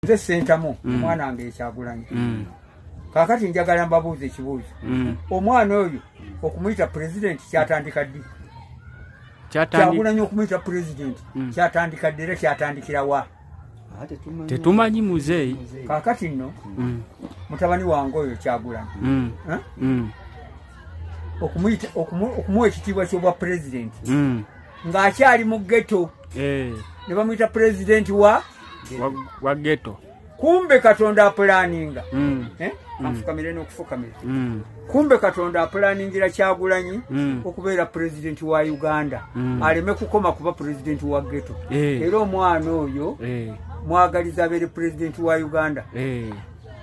nze sentamu omwana wange Kyagulanyi kakati njagala mbabuuza ekibuuzo omwana oyo okumuyita president kyatandika ddi Kyagulanyi okumuyita president kyatandika ddi era kyatandikira wa tetumanyi muzeeyi kakati nno mutabani wange oyo Kyagulanyi okumuwa ekitiibwa ky'obwa president ng'akyali mu ghetto ne bamuyita president wa ghetto kumbe Katonda apulaninga anfukamire n'okufukamira kumbe Katonda apulaningira Kyagulanyi okubeera president wa Uganda aleme kukoma kuba president wa ghetto era omwana oyo mwagaliza abeere president wa Uganda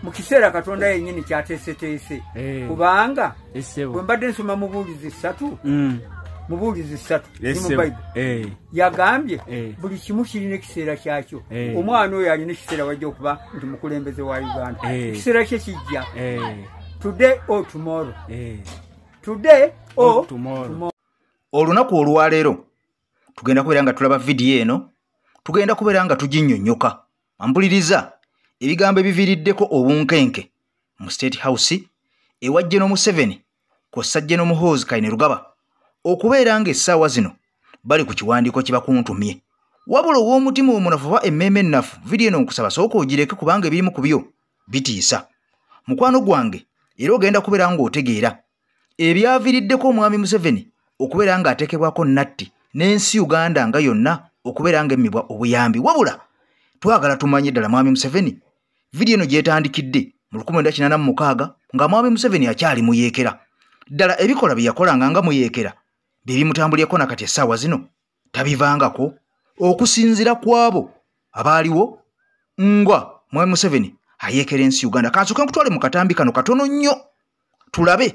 mu kiseera Katonda yennyini kyateeseteese kubanga bwe mbadde nsoma mubuulizi 3 mubuulizi 3 mu Bible yagambye buli kimu kirina ekiseera kyakyo omwana oyo alina ekiseera wajja okuba nti mukulembeze wa Uganda ekiseera kye kijja today or tomorrow today or tomorrow. Olunaku olwaleero tugenda kubeera nga tulaba vidiyo eno tugenda kubeera nga tuginnyonnyoka ampuliriza ebigambo ebiviiriddeko Obunkenke mu State House ewa Gen Museveni kw'ossa Gen Muhoozi Kainerugaba okubeera nga essaawa zino bali ku kiwandiiko kye bakuntumye wabula ow'omutima omunafu oba emmeeme ennafu vidiyo eno nkusaba sooka ogireke kubanga ebirimu ku byo bitiisa mukwano gwange era ogenda kubeera ng'otegeera ebyaviiriddeko omwami Museveni okubeera ng'ateekebwako natti n'ensi Uganda nga yonna okubeera ng'emmibwa obuyambi wabula twagala tumanye ddala mwami Museveni vidiyo eno gyetandikidde mu 1986 nga mwami Museveni akyali muyeekera ddala ebikola bye yakolanga nga muyeekera bye bimutambulyako nakati essaawa zino tabivangako okusinziira kw'abo abaaliwo nga mwami Museveni ayeekera ensi Uganda kansooke nkutwale mu katambi kano katono nnyo tulabe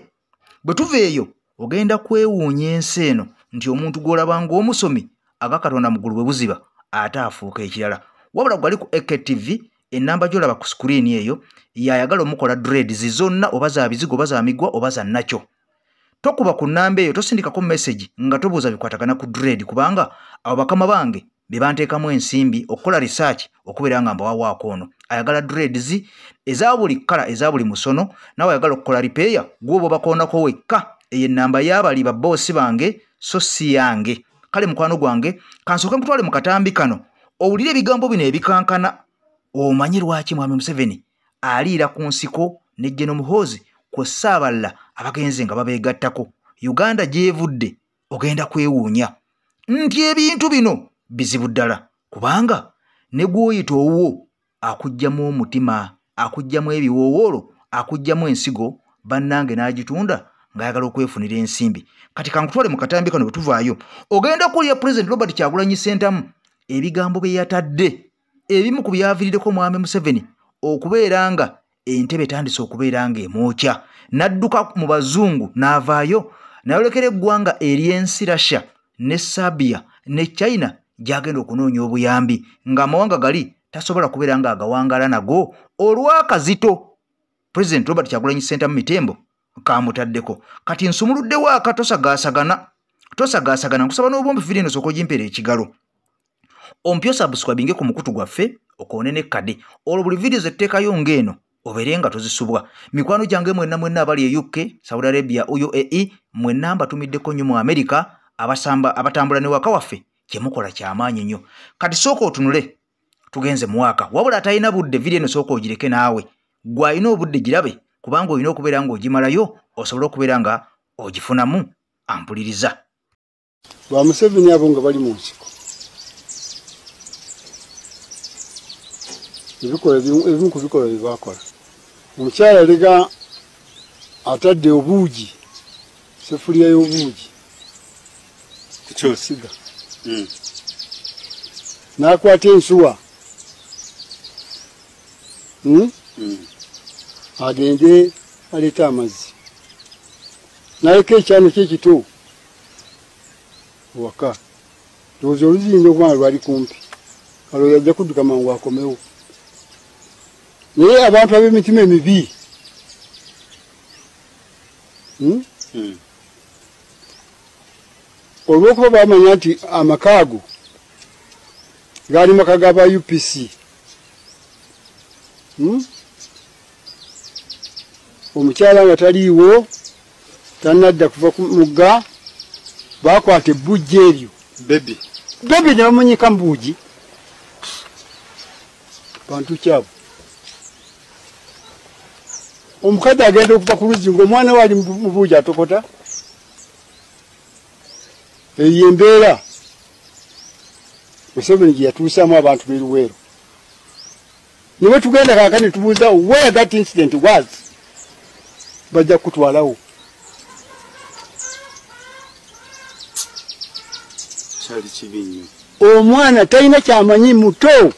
bwe tuva eyo ogenda kwewuunya ensi eno nti omuntu gw'olaba ng'omusomi aga Katonda mugulu bwe buziba ate afuuka ekirala wabula gwali ku EKTV enamba gy'olaba ku screen eyo yayagala omukola dreads zonna oba za bizigo oba za migwa oba za nakyo tokuba ku namba eyo tosindikako message nga tobuuza bikwatagana ku dread kubanga abo bakama bange be banteekamu ensimbi okukola research okubeera nga mbawawaako ono ayagala dreads eza buli kala eza buli musono nawe ayagala okukola repair gw'oba bakoonako wekka eyo ennamba y'abali babboosi bange so si yange kale mukwano gwange kansooke nkutwale mu katambi kano owulire ebigambo bino ebikankana omanyi lwaki mwami Museveni aliira ku nsiko ne Gen Muhoozi kw'ossa abalala abagenze nga babeegattako Uganda gy'evudde ogenda kwewuunya nti ebintu bino bizibu ddala kubanga ne gw'oyita owuwo akuggyamu omutima akuggyamu ebiwoowoolo akuggyamu ensigo bannange n'agitunda ng'ayagala okwefunira ensimbi kati kankutwale mu katambi kano bwe tuvaayo ogenda kuwulira President Robert Kyagulanyi Ssentamu ebigambo bye yatadde ebimu ku byaviiriddeko mwami Museveni okubeera nga entebe etandise okubeera nga emwokya n'adduka mu bazungu n'avaayo n'ayolekera eggwanga ery'ensi Russia ne Serbia ne China gy'agenda okunoonya obuyambi ng'amawanga gali tasobola kubeera nga agawangala nago olw'akazito President Robert Kyagulanyi Ssentamu mitembo kamutaddeko kati nsumuluddewo aka tosagaasagana nkusaba n'obwombi vidiyo eno sooka ogimpeera ekigalo ompyo subscribinge ku mukutu gwaffe okoone ne kade olwo buli vidiyo zetteekayo ng'eno obeere nga tozisubwa mikwano gyange mwenna abali e UK Saudi Arabia UAE mwenna mbatumiddeko nnyo mu America abatambula ne waka waffe kyemukola kyamaanyi nnyo kati sooka otunule tugenze muwaka wabula atalina budde vidiyo eno sooka ogireke naawe gw'alina obudde girabe kubanga olina okubeera ng'ogimalayo osobole okubeera nga ogifunamu ampuliriza ba Museveni abo nga bali mu nsiko ebimu ku bikola bye baakola omukyala alega atadde obuugi sefuliya y'obuugi kukyosiga n'akwata ensuwa agende aleeta amazzi n'aleka ekyano kye kito waka ndowooza oluziyinza okuba nga lwali kumpi alwo yajja kudduka mangu akomewo naye abantu ab'emitima emibi olw'okuba bamanya nti amakaago gaali maka g'aba UPC omukyala nga taliiwo tanadda kuva ku mugga bakwata ebbujja eryo bebi ne bamunyika mu buugi bantu kyabo omukazi agenda okuva ku luzzi ng'omwana we ali mu buugi atokota eyo embeera Museveni gye yatuusaamu abantu b'e Luweero ne bwe tugenda kaaka ne tubuuza where that incident was bajja kutwalawo kyali kibi nnyo omwana talina kyamanyi muto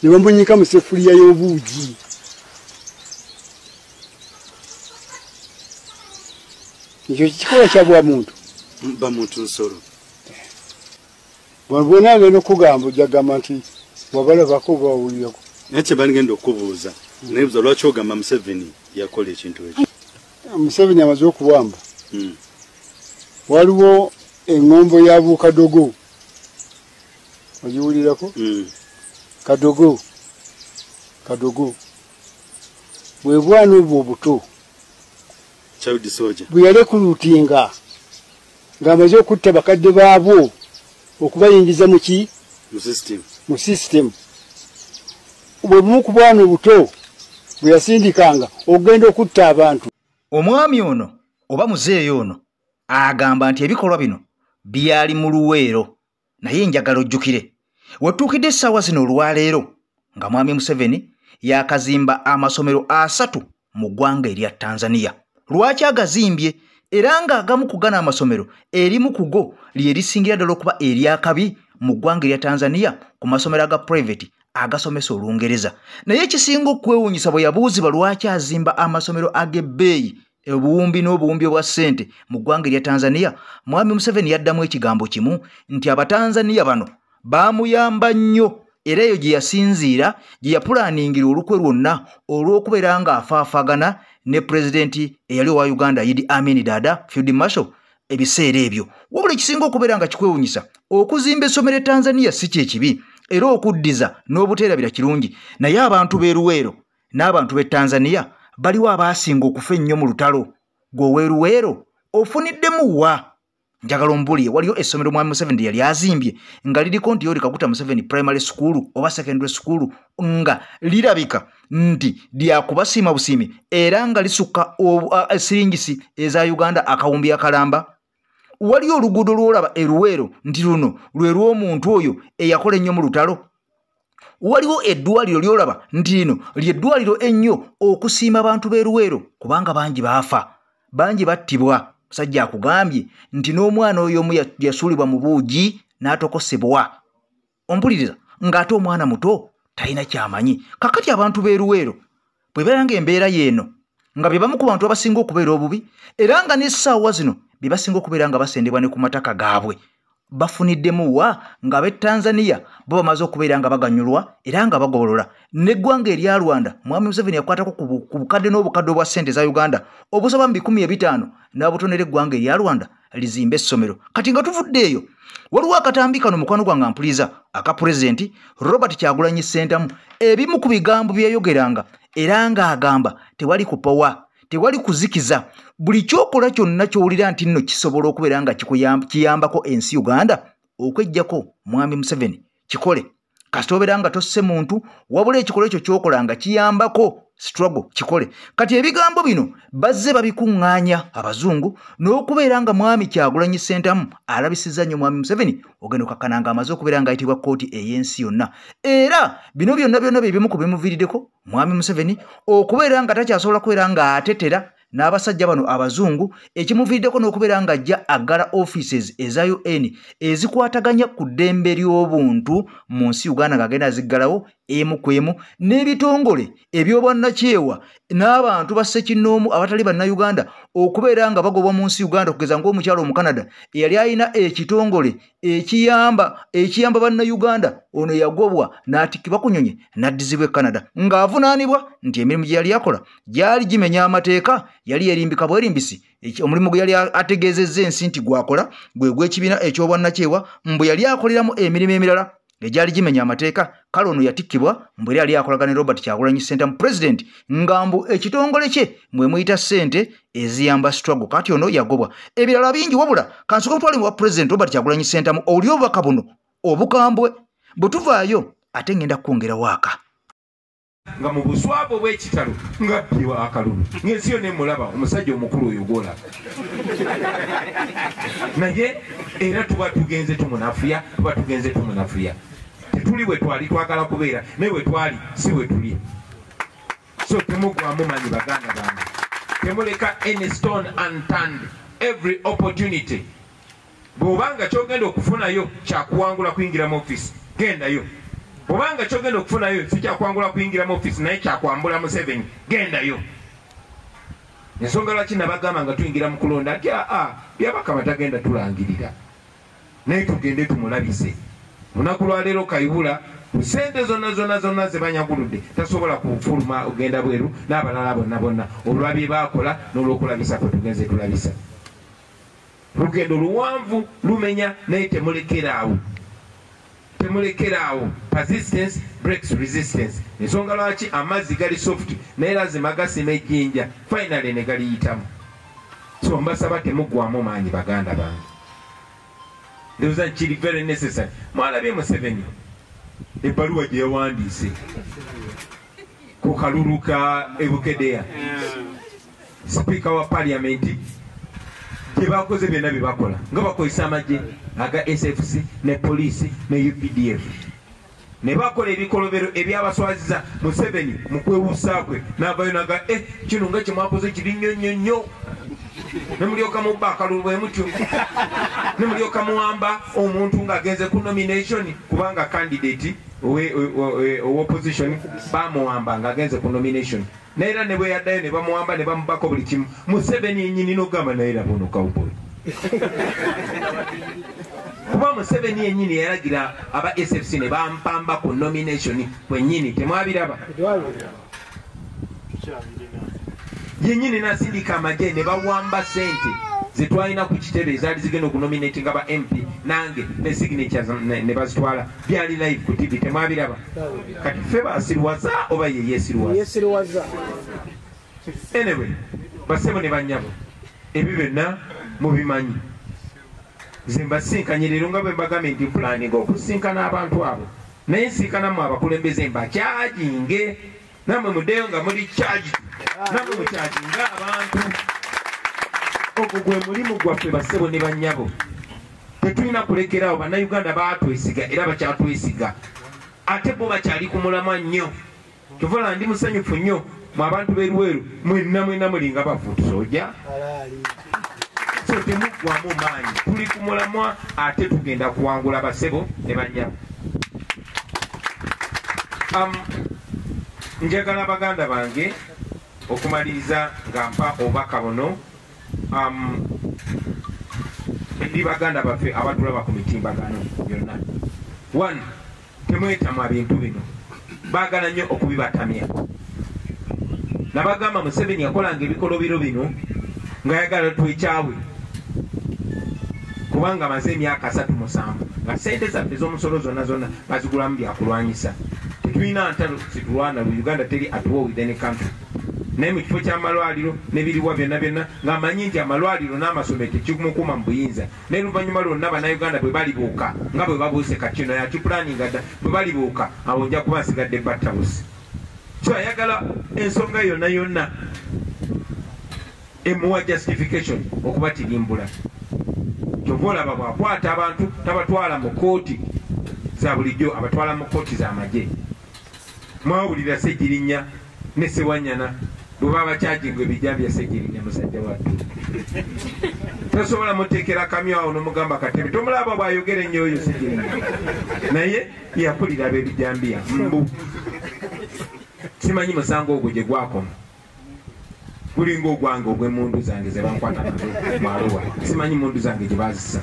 ne bamunyika mu sefuliya y'obuugi ekyo kikola kya bwa muntu bamuntu nsolo bwona agenda okugamba ojagamba nti wabalabako bawulirako naye kye balingenda okubuuza nebuuza lwaki ogamba Museveni yakola ekintu ekyo Museveni amaze okuwamba waliwo eŋŋombo ya bukadogo ogiwulirako kadogo bwe bwana obwo obuto bwe yalekuluutinga ng'amaze okutta bakadde baabwo okubayingiza mu system bwe bumu ku bwana obuto bwe yasindikanga okugenda okutta abantu omwami ono oba muzeeyi ono agamba nti ebikolwa bino byali mu Luweero naye njagala ojjukire wetuukidde essaawa zino olwaleero nga mwami Museveni yakazimba amasomero 3 mu ggwanga erya Tanzania. Lwaki agazimbye era ng'agamu ku gana amasomero erimu ku go lye lisingira ddala okuba eryakabi mu ggwanga erya Tanzania ku masomero aga private agasomesa Olungereza. Naye ekisinga okwewuunyisa bwe yabuuzibwa lwaki azimba amasomero ag'ebbeeyi obuwumbi n'obuwumbi obwa ssente mu ggwanga erya Tanzania, mwami Museveni yaddamu ekigambo kimu nti Abatanzania bano baamuyamba nnyo era eyo gye yasinziira gye yapulaningira olukwe lwonna olw'okubeera ng'afaafagana ne pulezidenti eyali owa Uganda Idi Amin Dada Field Marshal ebiseera ebyo. Wabula ekisinga okubeera nga kikwewuunyisa okuzimba essomero e Tanzania si kyekibi era okuddiza n'obuteerabira kirungi, naye abantu b'e Luweero n'abantu b'e Tanzania baliwo abaasinga okufa ennyo mu lutalo. Gwe ow'e Luweero ofuniddemu wa? Njagala ombulire waliyo essomero mwami Museveni yali azimbye nga liriko nti Yoweri Kaguta Museveni Primary School oba Secondary School nga lirabika nti lyakubasiima busiimi era nga lisukka siringisi eza Uganda akawumbi akalamba. Waliyo oluguudo lw'olaba e Luweero nti luno lwe lw'omuntu oyo eyakola ennyo mu lutalo. Waliwo eddwaliro ly'olaba nti lino ly'eddwaliro ennyo okusiima abantu b'e Luweero kubanga bangi baafa, bangi battibwa. Musajja akugambye nti n'omwana oyo omu yasuulibwa mu buugi n'atokosebwa. Ompuliriza ng'ate omwana muto talina kyamanyi. Kakati abantu b'e Luweero bwe beera ng'embeera y'eno nga bye bamu ku bantu abasinga okubeera obubi era nga n'essaawa zino bye basinga okubeera nga basendebwa ne ku mataka gaabwe bafuniddemu wa ng'ab'e Tanzania bo bamaze okubeera nga baganyulwa era nga bagobolola n'eggwanga erya Rwanda. Mwami Museveni yakwatako ku bukadde n'obukadde obwa ssente za Uganda obusoba mu 500 n'abutonera eggwanga erya Rwanda lizimba essomero. Kati nga tuvudde eyo waliwo akatambi kano mukwano gwange ampuliza aka pulezidenti Robert Kyagulanyi Ssentamu ebimu ku bigambo bye yayogeranga era ng'agamba tewali kupowa tewali kuzikiza buli kyokola kyonna kyowulira nti nno kisobola okubeera nga kiyambako ensi Uganda okwejjako mwami Museveni kikole kasita obeera nga tosse muntu wabula ekikolwa ekyo kyokola nga kiyambako struggle kikole. Kati ebigambo bino bazze babikuŋŋaanya abazungu n'okubeera nga mwami Kyagulanyi Ssentamu alabisizza nnyo mwami Museveni ogenda okakkana nga amaze okubeera nga ayitibwa kkooti ey'ensi yonna era bino byonna bye bimu ku bimuviiriddeko mwami Museveni okubeera nga takyasobola kubeera nga atetera n'abasajja bano abazungu ekimuviiriddeko n'okubeera nga ajja aggala offices eza UN ezikwataganya ku ddembe ly'obuntu mu nsi Uganda ng'agenda aziggalawo emu ku emu n'ebitongole eby'obwannakyewa n'abantu ba ssekinnoomu abatali bannayuganda okubeera nga bagobwa mu nsi Uganda okugeza ng'omukyalo mu Canada eyali alina ekitongole ekiyamba bannayuganda ono yagobwa n'atikkibwa ku nnyonyi n'addizibwa e Canada ng'avunaanibwa nti emirimu gye yali akola gyali gimenya amateeka yali erimbika bwerimbisi. Omulimu gwe yali ategeezezza ensi nti gwakola gwe gw'ekibiina eky'obwannakyewa mbwe yali akoleramu emirimu emirala ng'egyali gimenya amateeka kale ono yatikkibwa mbwe yali akolagana ne Robert Kyagulanyi Ssentamu mu president ngambu ekitongole kye mwe muyita ssente eziyamba struggle kati ono yagobwa ebirala bingi wabula kansoka mutwale mu president Robert Kyagulanyi Ssentamu oli obubaka buno obukambwe bwe tuvaayo ate ngenda kwongera waaka nga mu buswavu bw'ekitalo ngabbibwa akalulu ng'ensi yonna emulaba omusajja omukulu oyo gwolaba naye era tuba tugenze tumunafuya tetuli bwe twali twagala kubeera naye bwe twali si bwe tuli so temugwamu manyi baganda bange temuleka any stone unturned every opportunity bw'obanga kyogenda okufunayo kyakuwangula kuyingira mu office gendayo obanga kyogenda okufunayo si kyakuwangula kuyingira mu office naye kyakwambula Museveni gendayo ensonga lwaki nabagamba nga tuyingira mu kulonda ati byabakama tagenda tulangirira naye tugende tumulabise lunaku lwaleero Kayihura ku ssente zonna ze banyaguludde tasobola kufuluma ogenda bweru n'abalala bonna olwabye baakola n'olwokulabisa kwe tugenze tulabisa lugendo luwanvu lumenya naye temulekeraawo persistence breaks resistance ensonga lwaki amazzi gali soft naye lazima gasima ejjinja finally ne galiyitamu so mbasaba temuggwamu maanyi baganda bange ndowooza nkiri very necessary mwalabye Museveni ebbaluwa gye yawandiise ku kalulu ka Ebukedeya sipiika wa parliament gye bakoze byonna bye bakola nga bakozesa amagye aga SFC ne poliisi ne UPDF ne bakola ebikolobero ebyabaswaziza Museveni mu kwewuusa kwe n'avayo naga kino nga kyemwakoze kiri nnyo ne mulyoka mubba akalulu bwe mutyo ne mulyoka muwamba omuntu ng'agenze ku nomination kubanga candidate opposition bamuwamba ng'agenze ku nomination naera ne bwe yaddayo ne bamuwamba ne bamubako buli kimu Museveni yennyini n'ogamba naera bono cowboy kuba Museveni yennyini yalagira aba SFC ne bampamba ku nomination kwennyini temwabiraba yennyini n'asindika amagye ne bawamba ssente zetwalina ku kitebe ezaali zigenda okunominati nga ba MP nange ne signatures ne bazitwala byali live ku TV temwabiraba kati ffe basirwaza oba ye yesirwaza anyway basebo ne banyabo ebyo byonna mubimanyi nze mbasinkanye leero nga bwe mbagambye nti planning okusinkana abantu abo naye nsinkanamu abakulembeze mbakyaginge namwe muddeyo nga muli kyagi namwe mukyaginga abantu ogwo gwe mulimu gwaffe basebo ne bannyabo tetulina kulekerawo bannayuganda baatwesiga era bakyatwesiga ate bo bakyali ku mulamwa nnyo kyova ndi musanyufu nnyo mu abantu b'eruweru mwenna mulinga bafuutusojja so temuggwamu maanyi tuli ku mulamwa ate tugenda kuwangula basebo ne bannyabo njagala baganda bange okumaliriza nga mpa obubaka buno eri baganda baffe abatulaba ku mitimbagano yonna one temwetamu ebintu bino baagala nnyo okubibatamya nabagamba Museveni yakolanga ebikolobero bino ng'ayagala twekyawe kubanga amaze emyaka 37 nga ssente zaffe ez'omusolo zonna bazigulamu byakulwanyisa tetulina ntalo zitulwana lu Uganda teri at war with any country naye mu kifo ky'amalwaliro n'ebiriwa byonna ng'amanyi nti amalwaliro n'amasomero tekimukuma mu buyinza naye luvannyuma lwonna bannayuganda bwe balibuuka nga bwe babuuse kakino yakipulaninga dda bwe balibuuka awo nja kuba nsigadde battabusi so ayagala ensonga yonna emuwa justification okubatirimbula kyova olaba bw'akwata abantu tabatwala mu kooti za bulijjo abatwala mu kooti z'amagye mwawulira Ssegirinya ne Ssewanyana bwe baba kyagingwa ebijambi ya Ssegirinya musajja wattu tosobola muteekera kamyo awo n'omugamba katebe tomulaba bw'ayogera ennyo oyo Ssegirinya naye yapulira ab'ebijambiya mbu simanyi musango ogwo gye gwakoma gulinga ogwange ogw'emmundu zange ze bankwata mwaluwa simanyi mundu zange gye bazisa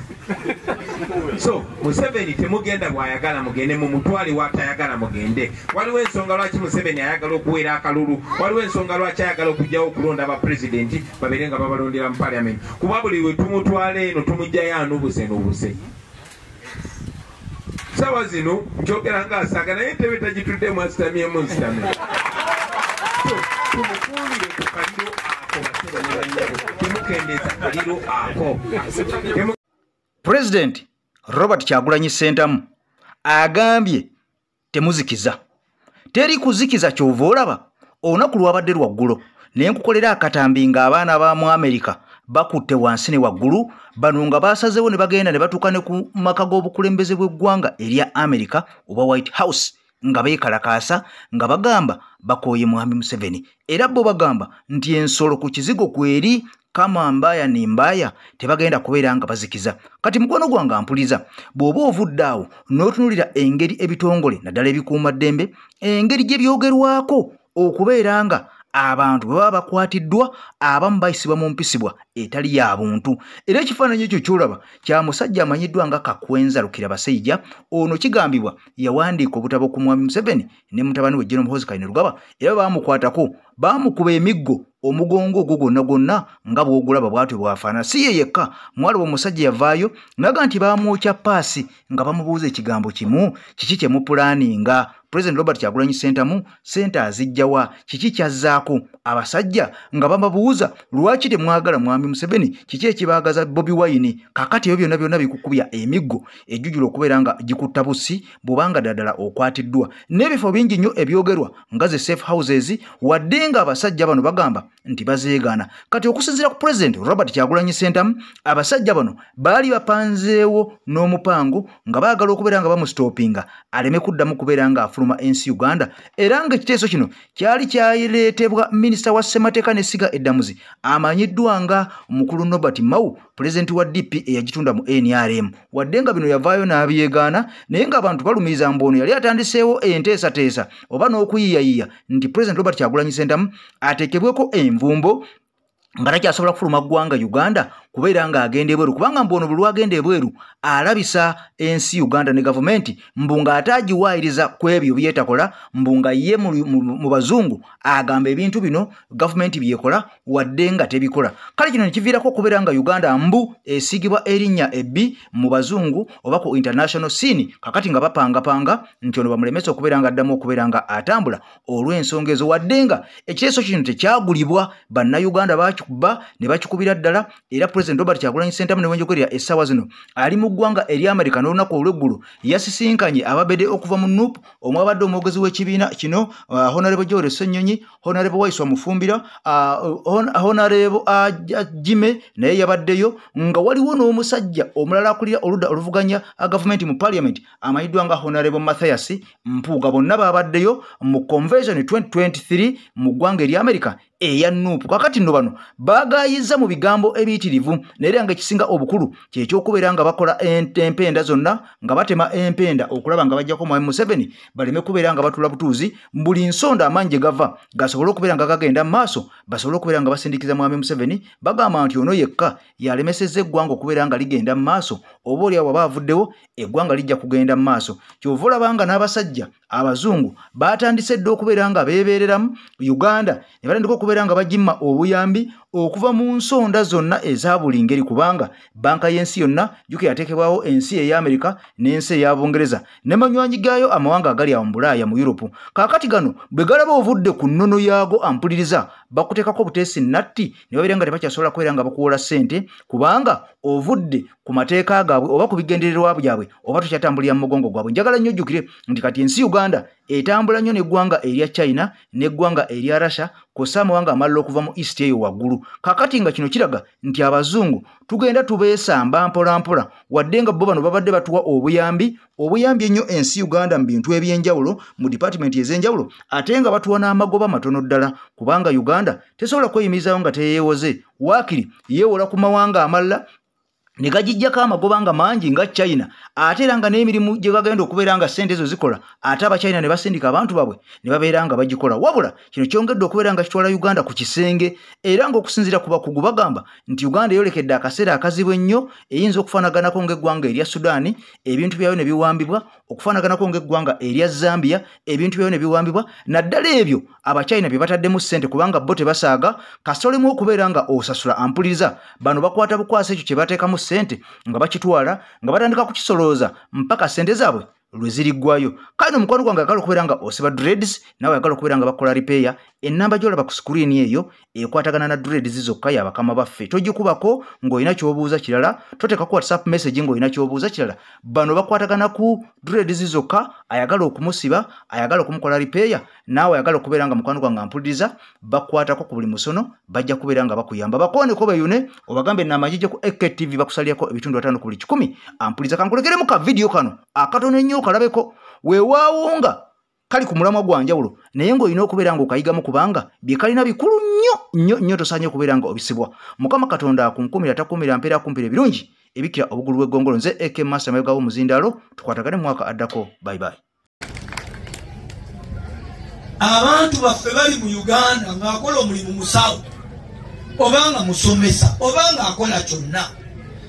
so Museveni temugenda bw'ayagala mugende mu mutwale watayagala mugende waliwo ensonga lwaki Museveni ayagala okuweera akalulu waliwo ensonga lwaki ayagala okujjawo okulonda abapulezidenti babeere nga babalondera mu parliament kuba buli we tumutwala eno tumugjayo anubuse sawa zino njogera ng'asaaga naye entebe tagituddemu asitamyemu nsitamye tumukuulire ku kaliro ako basebo ne bannyabo temukendeeza kaliro ako. President Robert Kyagulanyi Ssentamu agambye temuzikiza. Teri kuzikiza kyova olaba olunaku lwabadde lwaggulo ne nkukolera akatambi ng'abaana ba mu Amerika bakutte wansi ne waggulu bano nga basazeewo ne bagenda ne batuuka ne ku maka g'obukulembeze bw'eggwanga erya Amerika oba White House nga beekalakaasa nga bagamba bakooye Mwami Museveni era bo bagamba nti ensolo ku kizigo kweri kama mbaya ni mbaya tebagenda kubeera nga bazikiza. Kati mukono gwange ampuliza bw'oba ovudde awo n'otunulira engeri ebitongole naddala ebikuuma ddembe engeri gye byogerwako okubeera nga abantu baba bakwatiddwa abamu bayisibwa mu mpisibwa etali ya buntu era ekifaananyi ekyo kyolaba kya musajja amanyiddwa nga Kakwenza Lukira Basajja ono kigambibwa yawandiika obutabo ku Mwami Museveni ne mutabani we Gen Muhoozi Byononese era bamukwatako bamukuba emiggo omugongo ogwo gwonna nga bw'ogulaba bwatyo bwafaanana si ye yekka mwaliwo omusajja yavaayo naga nti bamwokya paasi nga bamubuuza ekigambo kimu kiki kye mupulaaninga. President Robert Kyagulanyi Ssentamu sente azijjawa kiki kyazzaako abasajja nga bababuuza lwaki temwagala Mwami Museveni kiki ekibaagaza Bobi Wine kakati ebyo byonna bikukubya emiggo ejjujula okubeera nga gikutta busi bw'obanga ddala okwatiddwa n'ebifo bingi nnyo ebyogerwa nga ze safe houses wadde nga abasajja bano bagamba nti bazeegaana. Kati okusinziira ku President Robert Kyagulanyi Ssentamu abasajja bano baali bapanzeewo n'omupango nga baagala okubeera nga bamustoppinga aleme kuddamu kubeera nga afuluma ensi Uganda era nga ekiteeso kino kyali kyayireetebwa minisita wa Ssemateeka n'Essiga Eddamuzi amanyiddwa nga Mukulu Norbert Mao President wa DP eyagitunda mu NRM wadde nga bino yavaayo n'abyegaana naye ng'abantu balumiriza mbono yali atandiseewo enteesateesa oba n'okuyiyayiya nti President Robert Kyagulanyi Ssentamu ateekebweko envumbo nga takyasobola kufuluma ggwanga Uganda kubeera nga agenda ebweru kubanga mbono buli lwagenda ebweru alabisa ensi Uganda ne gavumenti mbunga ataagiwaayiriza ku ebyo byetakola mbunga ye mu bazungu agamba ebintu bino gavumenti byekola wadde nga tebikola. Kale kino nekiviirako okubeera nga Uganda mbu esigibwa erinnya ebbi mu bazungu oba ku international scene kakati nga bapangapanga nti ono bamulemesa okubeera nga addamu okubeera nga atambula olw'ensonga ezo wadde nga ekiteeso kino tekyagulibwa bannayuganda bakikuba ne bakikubira ddala era President Robert Kyagulanyi Ssentamu ne wenjogerera essaawa zino ali mu ggwanga eri Amerika n'olunaku olw'eggulu yasisinkanye ababede okuva mu NUP omwabadde omwogezi w'ekibiina kino Honorable George Ssenyonyi, Honorable Waiswa Mufumbira, Honorable Jime naye yabaddeyo nga waliwo n'omusajja omulala akulira oludda oluvuganya gavumenti mu Parliament amanyiddwa nga Honorable Mathias Mpuuga bonna babaddeyo mu Convention 2023 mu ggwanga eri Amerika eya NUP. Kakati nno bano baagayiza mu bigambo ebiyitirivu naye nga ekisinga obukulu kyekyokubeera nga bakola empenda zonna nga batema empenda okulaba nga bajjako Mwami Museveni baleme kubeera nga batula butuuzi buli nsonda amaanyi gye gava gasobole okubeera nga gagenda mu maaso basobole okubeera nga basindikiza Mwami Museveni bagamba nti ono yekka yalemesezza eggwanga okubeera nga ligenda mu maaso oba oliawo aba avuddewo eggwanga lijja kugenda mu maaso. Kyova olabanga n'abasajja abazungu batandise dde okubeera nga beebeereramu Uganda ne batandika okubeera nga bagimma obuyambi okuva mu nsonda zonna eza buli ngeri kubanga banka y'ensi yonna juke yateekebwawo ensi ey'Amerika n'ensi eya Bungereza ne manywanyi gaayo amawanga agali awo mu Bulaaya mu Europe. Kaakati gano bwe galaba ovudde ku nnono yaago ampuliriza bakuteekako buteesi natti ne babeera nga tebakyasobola kubeera nga bakuwola ssente kubanga ovudde ku mateeka gaabwe oba ku bigendererwa byabwe oba tokyatambulira mu mugongo gwabwe. Njagala nnyo ojjukire nti kati ensi Uganda etambula nnyo n'eggwanga erya China n'eggwanga erya Russia kw'ossa amawanga amalala okuva mu East eyo waggulu. Kakati nga kino kiraga nti abazungu tugenda tubeesamba mpola mpola wadde nga bo bano babadde batuwa obuyambi ennyo ensi Uganda mu bintu eby'enjawulo mu department ez'enjawulo ate nga batuwa n'amagoba matono ddala kubanga Uganda tesobola kweyimirizawo nga teyeewoze waakiri yeewola ku mawanga amalala ne gagijjako amagoba nga mangi nga China ate era nga n'emirimu gye bagenda okubeera nga ssente ezo zikola ate abachina ne basindika abantu babwe ne babeera nga bagikola wabula kino kyongedde okubeera nga kitwala Uganda ku kisenge era ng'okusinziira ku bakugu bagamba nti Uganda yolekedde akaseera akazibu ennyo eyinza okufaanaganako ng'eggwanga erya Sudaani ebintu byayo ne biwambibwa okufaanaganako ng'eggwanga erya Zambia ebintu byayo ne biwambibwa naddala ebyo abachina bye bataddemu ssente kubanga bo tebasaaga kasolemu okubeera nga osasula ampuliriza bano bakwata bukwasa ekyo kye bateekamu sente nga bakitwala nga batandika kukisolooza mpaka sente zaabwe lweziriggwayo. Kale omukwano gwange agala okubeera nga osiba dreads nawe agala okubeera nga bakola repair, ennamba gy'olaba ku screen eyo ekwatagana na dreads zokka ya bakama baffe. Togikubako ng'olina ky'obuuza kirala, toteeka ku WhatsApp message ng'olina ky'obuuza kirala. Bano bakwatagana ku dreads zokka, ayagala okumusiba, ayagala okumukola repair, naawe ayagala okubeera nga mukwano gwange ampuliriza, bakwatako ku buli musono, bajja kubeera nga bakuyamba. Bakooneko bayune, obagambe namagijje ku EKTV bakusalirako ebitundu 5 ku 10. Ampuliriza kankulekeremu ka video kano akatono ennyo kalabeko, weewaawo nga kali ku mulamwa gwa njawulo naye ng'olina okubeera nga okayigamu kubanga bye kalina bikulu nnyo tosaanye okubeera nga obisibwa. Mukama Katonda akunkumira takumira mpeera kumpira ebirungi ebikira obugulu bw'eggongolo. Nze AK Master Mayoga w'omuzindaalo, tukwatagane mwaka addako. Bye bye. Abantu baffe bali mu Uganda ng'akola omulimu musawo obanga musomesa obanga akola kyonna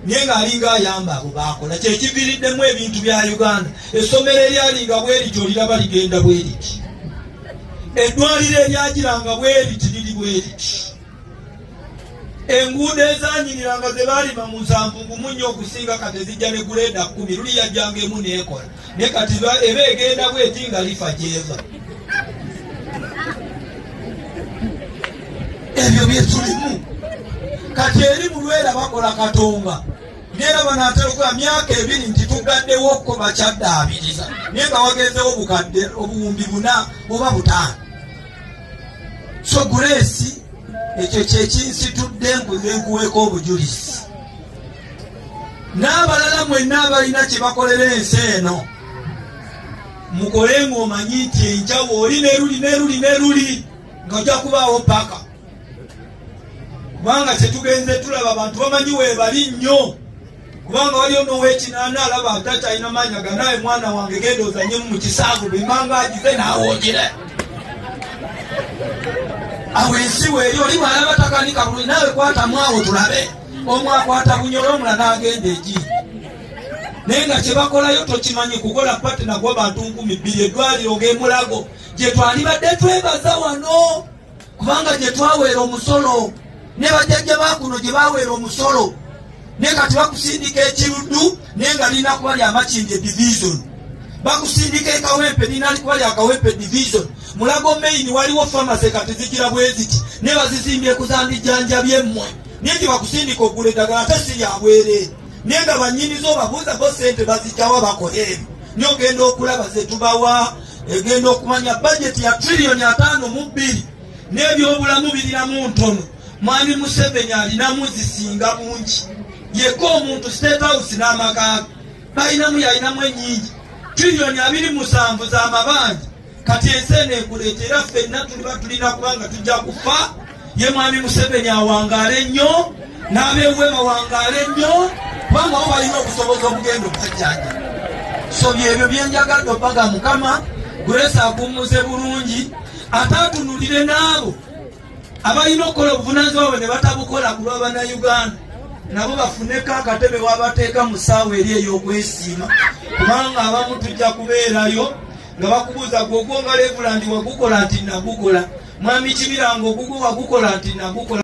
naye ng'alinga ayamba abo baakola kyekiviiriddemu ebintu bya Uganda. Essomero eryalinga bweriti oliraba ligenda bweriti, eddwaliro eryagiranga bweriti liri bweriti, enguudo ezanyiriranga ze baalima mu nsanvu nnyo okusinga kati zijja ne guleeda 10 luli yajjanga emu neekola naye kati eba egenda bweti nga lifa gyeva. Ebyo byetulimu kati eri mulwera bakola katonga neera banaatera okuba myaka 2 nti tugaddewo ko bakyaddaabiriza naye nga wagenzewo bukadde obuwumbi 4 oba 5. So Grace ekyo kyekinsitudde nkuweeko obujulizi. N'abalala mwenna abalina kye bakolera ensi eno mukole ng'omanyi nti enjawo oli neruli ng'ojja kubaawo paka, kubanga kyetugenze tulaba abantu bamanyi weebali nnyo, kubanga waliyo n'owekinaana alaba atakyalina maanyi ga nawe mwana wange genda ozanyemu mu kisaavu bimanga agize n'awoogere awo ensi weeri oli bwalaba takanika bulungi naawe kwatamu awo tulabe. Omu akwata bunyolo omula n'agenda egi naye nga kye bakolayo tokimanyi kukola pati nagwa bantu 2,000 eddwaliro ng'emulago gye twalibadde twebaza wano kubanga gye twaweera omusolo ne bajjajja bakuno gye baweera omusolo naye kati bakusindika ekiruddu naye nga lina kuba lya Makindye division, bakusindika ekawempe lina kuba lya Kawempe division. Mulago main waliwo pharmacy kati zigira bweziti ne bazizimbye kuzandijjanjabye mmwe naye gye bakusindika okugula eddagala ate si lya bwereere naye nga bannyinizo babuuzako ssente bazijjawa bakola ebyo naye ogenda okulaba ze tubawa egenda okumanya budget ya $5.2 n'ebyobulamu birinamu ntono. Mwami Museveni alinamu zisinga bungi yeko omuntu State House n'amaka balinamu yalinamu ennyingi $2.7 z'amabanja. Kati ensi eno ekuleetera ffenna tulina kubanga tujja kufa. Ye mwami Museveni awangaale nnyo n'abeewe bawangaale nnyo kubanga bo balina okusoboza omugendo bajjanja. So byebyo byenjagadde opaga Mukama Grace akumuze bulungi ate atunulire n'abo abalina okukola obuvunaanyizibwa bwe ne batabukola ku lw'Abannayuganda nabo bafuneko akatebe wabateeka mu ssaawa eri ey'okwesiima kubanga abamu tujja kubeerayo nga bakubuuza gw'ogwonga Levuland wagukola nti nagukola, mwami Kibiranga ogugwo wagukola nti nagukola.